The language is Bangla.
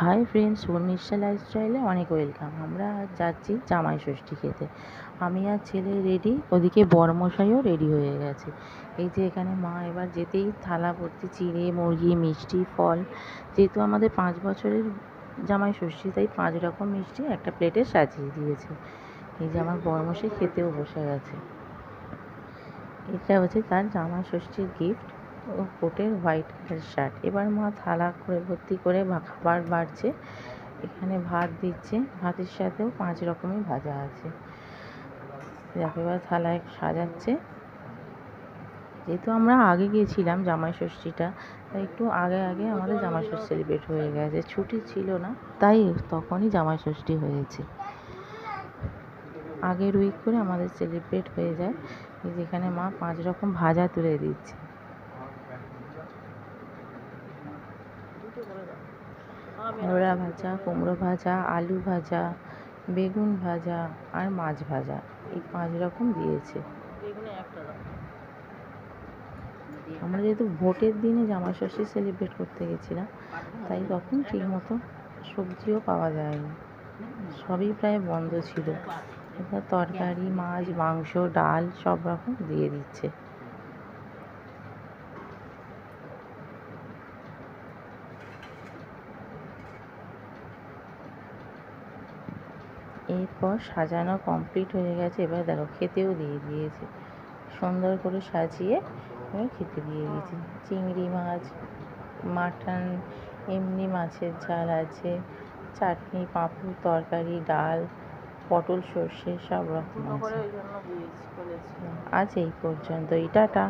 হাই ফ্রেন্ডস, উর্মিষ্যা লাইফস্টাইলে অনেক ওয়েলকাম। আমরা আজ যাচ্ছি জামাই ষষ্ঠী খেতে। আমি আর ছেলে রেডি, ওদিকে বরমশাইও রেডি হয়ে গেছে। এই যে এখানে মা এবার যেতেই থালা ভর্তি চিড়ে, মুরগি, মিষ্টি, ফল। যেহেতু আমাদের 5 বছরের জামাই ষষ্ঠী, তাই 5 রকম মিষ্টি একটা প্লেটে সাজিয়ে দিয়েছে। এই যে আমার বরমশাই খেতেও বসে গেছে। এটা হচ্ছে তার জামাই ষষ্ঠীর গিফট, ও কোটের হোয়াইট কালার শার্ট। এবার মা থালা করে ভর্তি করে খাবার বাড়ছে। এখানে ভাত দিচ্ছে, ভাতের সাথেও 5 রকমের ভাজা আছে। দেখো এবার থালায় সাজাচ্ছে। যেহেতু আমরা আগে গিয়েছিলাম জামাই ষষ্ঠীটা, তাই একটু আগে আমাদের জামাই ষষ্ঠী সেলিব্রেট হয়ে গেছে। ছুটি ছিল না, তাই তখনই জামাই ষষ্ঠী হয়েছে। আগের উইক করে আমাদের সেলিব্রেট হয়ে যায়। যেখানে মা 5 রকম ভাজা তুলে দিচ্ছে। করলা ভাজা, কুমড়ো ভাজা, আলু ভাজা, বেগুন ভাজা আর মাছ ভাজা, এই 5 রকম দিয়েছে। আমরা যেহেতু ভোটের দিনে জামাই ষষ্ঠী সেলিব্রেট করতে গেছিলাম, তাই তখন ঠিক মতো সবজিও পাওয়া যায়নি, সবই প্রায় বন্ধ ছিল। এবার তরকারি, মাছ, মাংস, ডাল সব রকম দিয়ে দিচ্ছে। এরপর সাজানো কমপ্লিট হয়ে গেছে। এবার দেখো খেতেও দিয়ে দিয়েছে, সুন্দর করে সাজিয়ে এবার খেতে দিয়ে দিয়েছি। চিংড়ি মাছ, মাটন, এমনি মাছের ঝাল আছে, চাটনি, পাঁপড়, তরকারি, ডাল, পটল সর্ষে সব রকম আছে। আজ এই পর্যন্তই, টাটা।